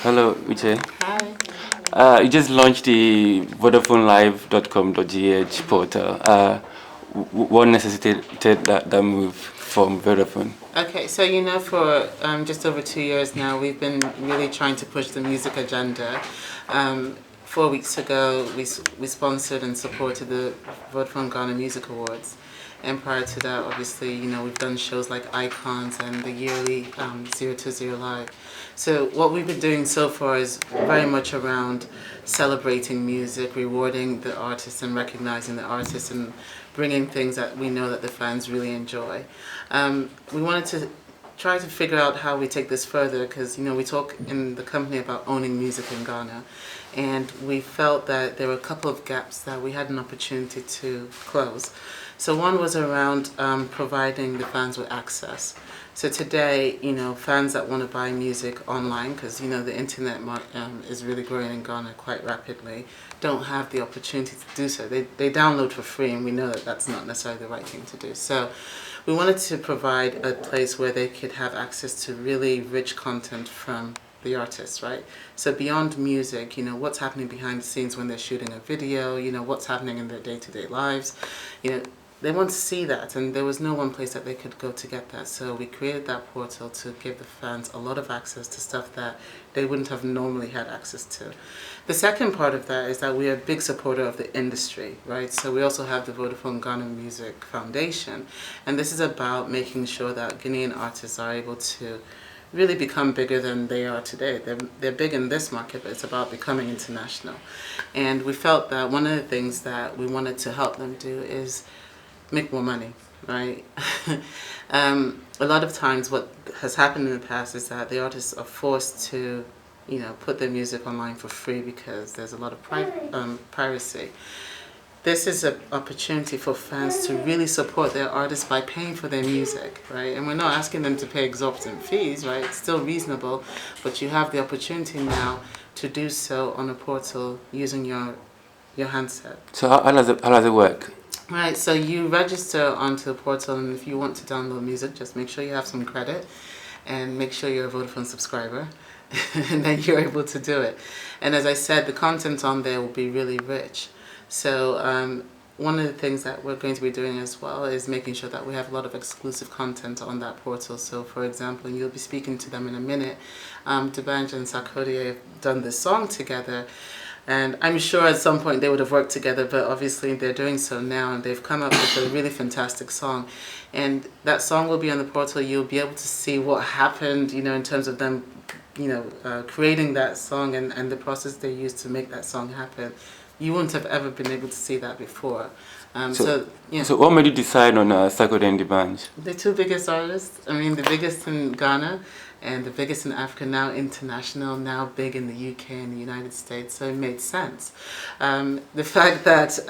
Hello, Uche. Hi. You just launched the VodafoneLive.com.gh portal. What necessitated that move from Vodafone? Okay, so you know, for just over 2 years now, we've been really trying to push the music agenda. 4 weeks ago, we sponsored and supported the Vodafone Ghana Music Awards. And prior to that, obviously, you know, we've done shows like Icons and the yearly 020 Live. So what we've been doing so far is very much around celebrating music, rewarding the artists and recognizing the artists and bringing things that we know that the fans really enjoy. We wanted to try to figure out how we take this further because, you know, we talk in the company about owning music in Ghana, and we felt that there were a couple of gaps that we had an opportunity to close. So one was around providing the fans with access. So today, you know, fans that want to buy music online, because, you know, the internet is really growing in Ghana quite rapidly, don't have the opportunity to do so. They download for free, and we know that that's not necessarily the right thing to do. So we wanted to provide a place where they could have access to really rich content from the artists, right? So beyond music, you know, what's happening behind the scenes when they're shooting a video, you know, what's happening in their day-to-day lives, you know, they want to see that, and there was no one place that they could go to get that. So we created that portal to give the fans a lot of access to stuff that they wouldn't have normally had access to. The second part of that is that we are a big supporter of the industry, right? So we also have the Vodafone Ghana Music Foundation, and this is about making sure that Ghanaian artists are able to really become bigger than they are today. They're big in this market, but it's about becoming international. And we felt that one of the things that we wanted to help them do is make more money, right? A lot of times what has happened in the past is that the artists are forced to, you know, put their music online for free because there's a lot of piracy. This is an opportunity for fans to really support their artists by paying for their music, right? And we're not asking them to pay exorbitant fees, right? It's still reasonable, but you have the opportunity now to do so on a portal using your handset. So how does it work? Right, so you register onto the portal, and if you want to download music, just make sure you have some credit and make sure you're a Vodafone subscriber, and then you're able to do it. And as I said, the content on there will be really rich. So one of the things that we're going to be doing as well is making sure that we have a lot of exclusive content on that portal. So for example, and you'll be speaking to them in a minute, Dbanj and Sarkodie have done this song together. And I'm sure at some point they would have worked together, but obviously they're doing so now, and they've come up with a really fantastic song. And that song will be on the portal. You'll be able to see what happened, you know, in terms of them, you know, creating that song and the process they used to make that song happen. You wouldn't have ever been able to see that before. So what made you decide on Sarkodie and Dbanj? The two biggest artists, I mean, the biggest in Ghana and the biggest in Africa, now international, now big in the UK and the United States, so it made sense. The fact that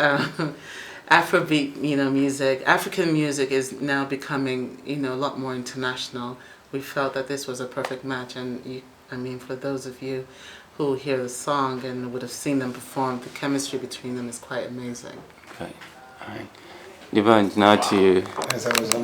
Afrobeat, you know, music, African music is now becoming, you know, a lot more international. We felt that this was a perfect match, and I mean, for those of you who hear the song and would have seen them perform, the chemistry between them is quite amazing. Okay, all right. Dbanj, now to you. Yes, I was on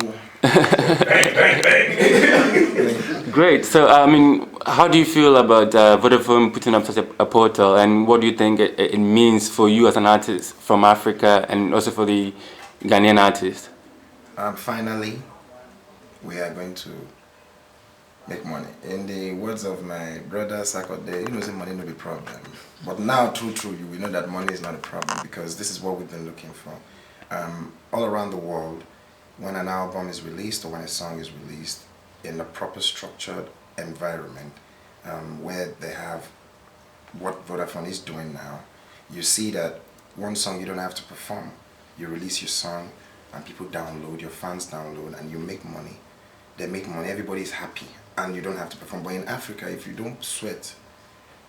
Great. So, I mean, how do you feel about Vodafone putting up such a portal, and what do you think it means for you as an artist from Africa and also for the Ghanaian artist? Finally, we are going to make money. In the words of my brother Sarkodie, you know, say money no be problem. But now, true, you will know that money is not a problem, because this is what we've been looking for. All around the world, when an album is released or when a song is released in a proper structured environment, where they have what Vodafone is doing now, you see that one song you don't have to perform. You release your song and people download, your fans download, and you make money. They make money, everybody is happy, and you don't have to perform. But in Africa, if you don't sweat,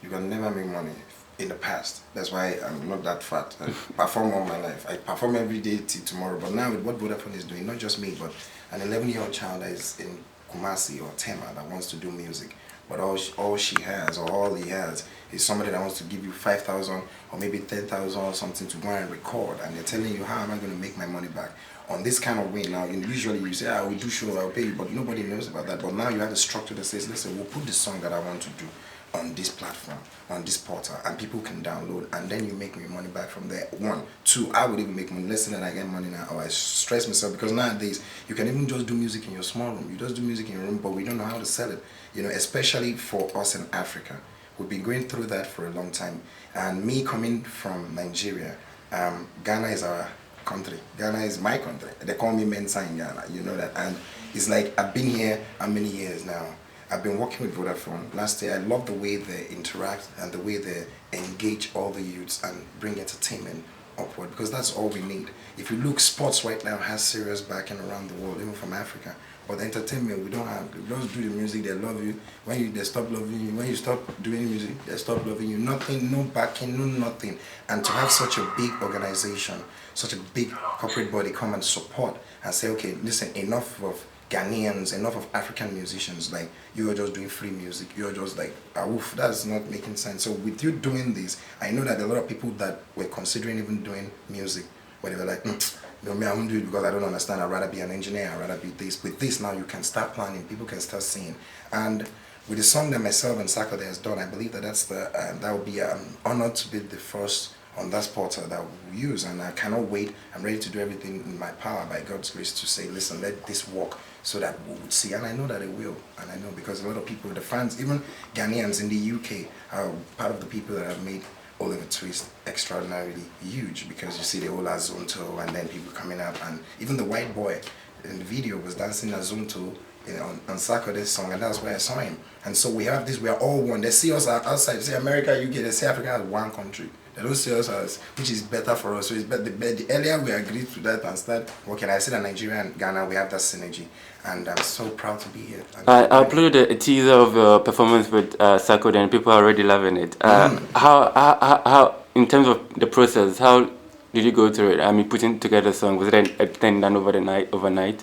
you can never make money. In the past, that's why I'm not that fat. I perform all my life. I perform every day till tomorrow. But now with what Vodafone is doing, not just me, but an 11-year-old child that is in Kumasi or Tema that wants to do music, but all she has or all he has is somebody that wants to give you 5,000 or maybe 10,000 or something to go and record, and they're telling you, how am I going to make my money back? On this kind of way now, usually you say, we do shows, I'll pay you, but nobody knows about that. But now you have a structure that says, listen, we'll put the song that I want to do on this platform, on this portal, and people can download, and then you make me money back from there. One, two, I would even make money less than I get money now, or I stress myself, because nowadays you can even just do music in your small room. You just do music in your room, but we don't know how to sell it. Especially for us in Africa, we've been going through that for a long time. And me coming from Nigeria, Ghana is our country. Ghana is my country. They call me Mensa in Ghana, you know that. And it's like I've been here how many years now? I've been working with Vodafone. Last year, I love the way they interact and the way they engage all the youths and bring entertainment upward, because that's all we need. If you look, sports right now has serious backing around the world, even from Africa. But entertainment, we don't have. They just do the music, they love you. They stop loving you. When you stop doing music, they stop loving you. Nothing, no backing, no nothing. And to have such a big organization, such a big corporate body come and support and say, okay, listen, enough of Ghanaians, enough of African musicians, like you are just doing free music, you're just like, oof, that's not making sense. So with you doing this, I know that a lot of people that were considering even doing music, where they were like, no, me, I won't do it because I don't understand, I'd rather be an engineer, I'd rather be this. With this now, you can start planning, people can start singing. And with the song that myself and Sakode has done, I believe that that will be an honor to be the first on that portal that we use, and I cannot wait. I'm ready to do everything in my power by God's grace to say, listen, let this work so that we would see, and I know that it will, and I know because a lot of people, the fans, even Ghanaians in the UK are part of the people that have made Oliver Twist extraordinarily huge, because you see the whole Azonto and then people coming up, and even the white boy in the video was dancing Azonto on Sakode's song, and that's where I saw him. And so we have this, we are all one. They see us outside, they say America, UK, they say Africa as one country. They don't see us as, which is better for us. So it's better, the earlier we agree to that and start working. I see that Nigeria and Ghana, we have that synergy, and I'm so proud to be here. I uploaded a teaser of your performance with Sakode, and people are already loving it. How, in terms of the process, how did you go through it? I mean, putting together a song, was it a thing done overnight?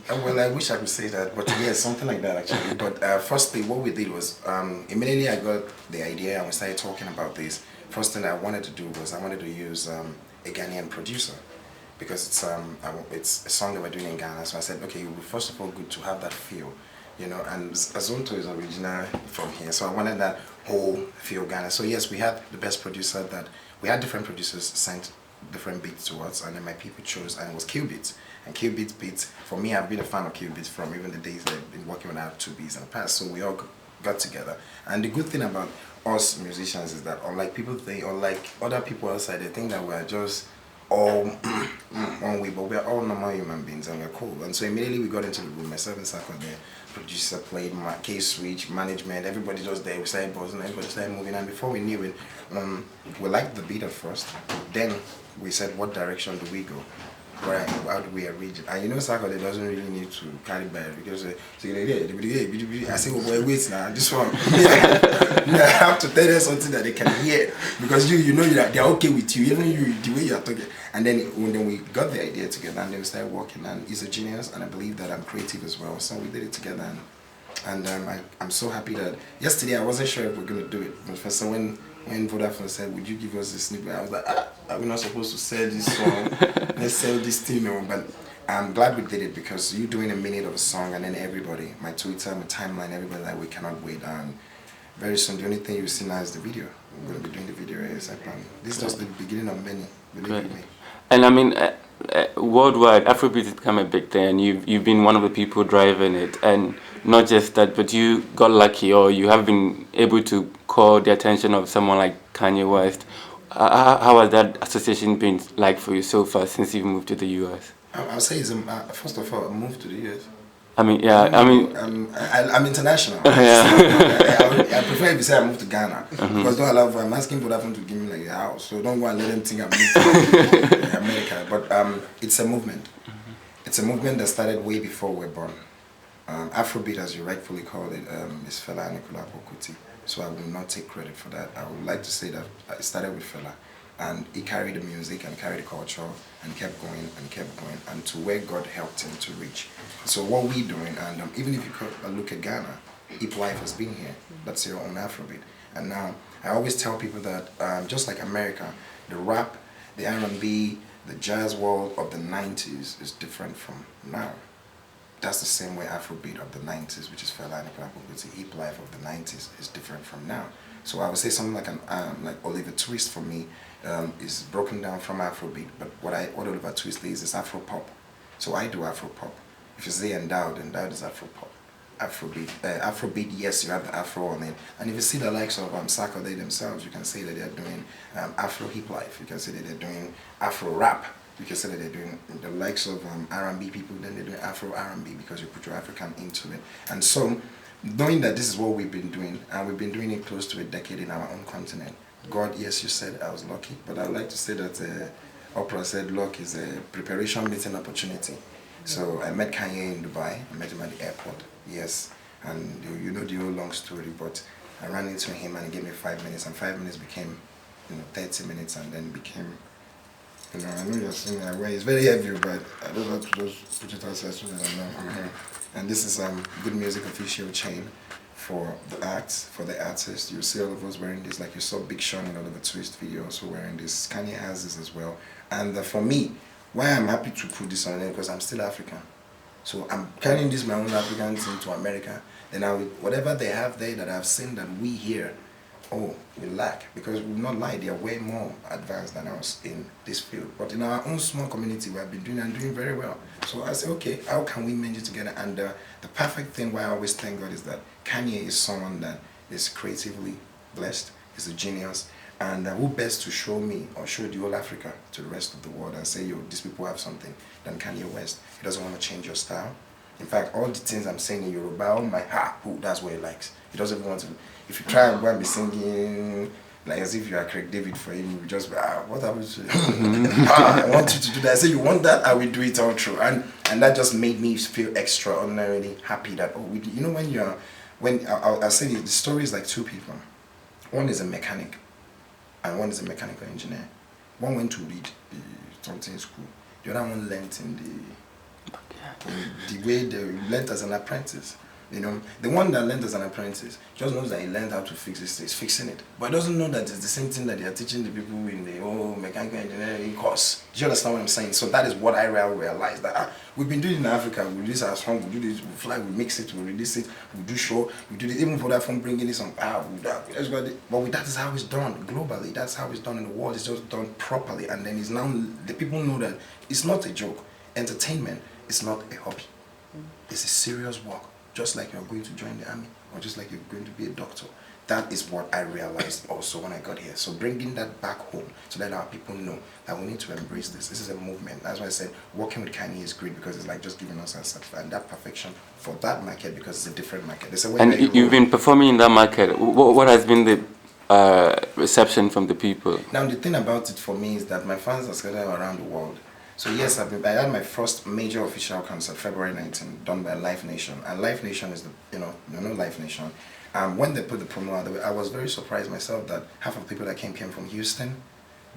Well, I wish I could say that, but yes, something like that actually. But firstly, what we did was, immediately I got the idea and we started talking about this. First thing I wanted to do was I wanted to use a Ghanaian producer, because it's a song that we're doing in Ghana. So I said, okay, it would be first of all good to have that feel, and Azonto is original from here, so I wanted that whole feel Ghana. So yes, we had the best producer we had different producers sent different beats to us, and then my people chose, and it was Q Beats. And Q Beats, for me, I've been a fan of Q Beats from even the days that I've been working with our 2Bs in the past, so we all got together. And the good thing about us musicians is that unlike people think, or like other people outside, they think that we're just all one way, but we're all normal human beings and we're cool. And so immediately we got into the room, myself and Sakode, producer played, case switch, management, everybody just there, we started buzzing, everybody started moving, and before we knew it, we liked the beat at first, then we said, what direction do we go? Right, how do we arrange it? And Sakode doesn't really need to carry bad, because I say, well, wait now, this one, I have to tell them something that they can hear, because you know that they're okay with you, even you, the way you're talking. And then when we got the idea together, and then we started working, and he's a genius, and I believe that I'm creative as well, so we did it together, and I'm so happy that yesterday I wasn't sure if we're going to do it, so when Vodafone said, would you give us a snippet? I was like, we're not supposed to sell this song. Let's sell this thing. But I'm glad we did it, because you doing a minute of a song, and then everybody, my Twitter, my timeline, everybody, like, we cannot wait. And very soon, the only thing you see now is the video. We're going to be doing the video ASAP. This is just the beginning of many, believe me. And I mean, worldwide, Afrobeat has become a big thing, and you've been one of the people driving it. And not just that, but you got lucky, or you have been able to call the attention of someone like Kanye West. How has that association been like for you so far since you've moved to the US? I'll say, first of all, I moved to the US. I mean, yeah, I'm international. Yeah. I prefer if you say I moved to Ghana, because I'm asking Vodafone to give me like a house, so don't go and let them think I'm moved to America. But it's a movement. It's a movement that started way before we were born. Afrobeat, as you rightfully called it, is Fela Anikulapo Kuti. So I will not take credit for that. I would like to say that it started with Fela, and he carried the music and carried the culture and kept going and to where God helped him to reach. So what we're doing, and even if you look at Ghana, hip life has been here. That's your own Afrobeat. And now I always tell people that just like America, the rap, the R&B, the jazz world of the 90s is different from now. That's the same way Afrobeat of the 90s, which is Fela and the hip life of the 90s, is different from now. So I would say something like Oliver Twist for me is broken down from Afrobeat, but what Oliver Twist is Afro pop. So I do Afro pop. If you say Endowed is Afro pop. Afrobeat, yes, you have the Afro on it. And if you see the likes of Sako, they themselves, you can say that they're doing Afro hip life. You can say that they're doing Afro rap. You can say that they're doing the likes of R&B people, then they're doing Afro R&B because you put your African into it. And so, knowing that this is what we've been doing, and we've been doing it close to a decade in our own continent. God, yes, you said I was lucky, but I'd like to say that Oprah said luck is a preparation meeting opportunity. So I met Kanye in Dubai. I met him at the airport. Yes, and you know the whole long story, but I ran into him and he gave me 5 minutes, and 5 minutes became, 30 minutes, and then became, I know you're seeing that way. It's very heavy, but I don't have to just put it outside so that I know. And this is Good Music official chain for the acts, for the artists. You see all of us wearing this, like you saw Big Sean in all of the Twist video also wearing this. Kanye has this as well. And for me, why I'm happy to put this on it, because I'm still African. So I'm carrying this my own African thing to America. Then whatever they have there that I've seen that we here, we lack. Because we will not lie, they are way more advanced than us in this field. But in our own small community, we have been doing very well. So I say, okay, how can we manage it together? And the perfect thing why I always thank God is that Kanye is someone that is creatively blessed, is a genius, and who best to show me or show the whole Africa to the rest of the world and say, yo, these people have something, than Kanye West. He doesn't want to change your style. In fact, all the things I'm saying in Yoruba, all my that's what he likes. He doesn't even want to. If you try and go and be singing like as if you are Craig David for him, you just what happened to I want you to do that. I say, you want that? I will do it all through. And that just made me feel extraordinarily happy that, I'll say the story is like two people. One is a mechanic and one is a mechanical engineer. One went to read something in school. The other one learnt in the way they learnt as an apprentice. The one that learned as an apprentice just knows that he learned how to fix this, he's fixing it. But he doesn't know that it's the same thing that they are teaching the people in the mechanical engineering course. Do you understand what I'm saying? So that is what I realized, that we've been doing it in Africa. We release our song, we do this, we fly, we mix it, we release it, we do show, we do this, even Vodafone bringing this on, but that is how it's done globally. That's how it's done in the world. It's just done properly, and then it's now, the people know that it's not a joke. Entertainment is not a hobby. It's a serious work. Just like you're going to join the army, or just like you're going to be a doctor. That is what I realized also when I got here. So bringing that back home, so that our people know that we need to embrace this. This is a movement. That's why I said working with Kanye is great, because it's like just giving us that perfection for that market, because it's a different market. And you've been performing in that market. What has been the reception from the people? Now the thing about it for me is that my fans are scattered around the world. So yes, I had my first major official concert, February 19, done by Live Nation. And Live Nation is Live Nation. When they put the promo out, I was very surprised myself that half of the people that came from Houston,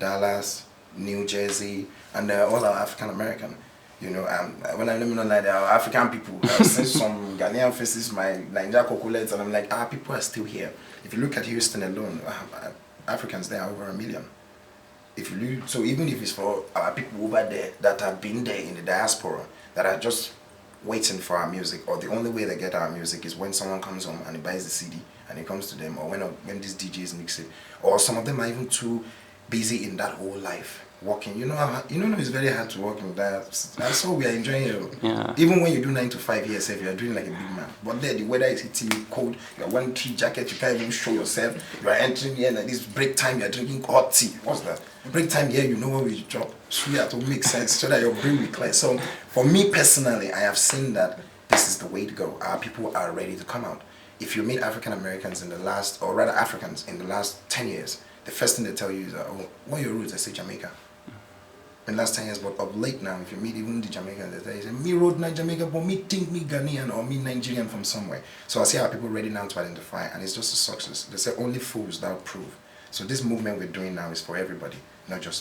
Dallas, New Jersey, and they're all are African American. When I let me know that they are African people, I've seen some Ghanaian faces, my Nigeria cocolates, and I'm like, people are still here. If you look at Houston alone, Africans there are over 1 million. So even if it's for our people over there that have been there in the diaspora, that are just waiting for our music, or the only way they get our music is when someone comes home and he buys the CD and it comes to them, or when these DJs mix it, or some of them are even too busy in that whole life working. It's very hard to work in that. That's all we are enjoying it. Yeah. Even when you do 9 to 5 years, if you are doing like a big man, but there the weather is hitting you cold. You are wearing 3 jackets, you can't even show yourself. You are entering here like this break time. You are drinking hot tea. What's that? Break time here, you know what we drop. So you have to make sense so that your brain will clear. So for me personally, I have seen that this is the way to go. Our people are ready to come out. If you meet African Americans Africans in the last 10 years, the first thing they tell you is, what are your roots? I say Jamaica. In the last 10 years, but of late now, if you meet even the Jamaicans, they tell you, me road not Jamaica, but me think me Ghanaian or me Nigerian from somewhere. So I see our people ready now to identify, and it's just a success. They say only fools that prove. So this movement we're doing now is for everybody, not just me.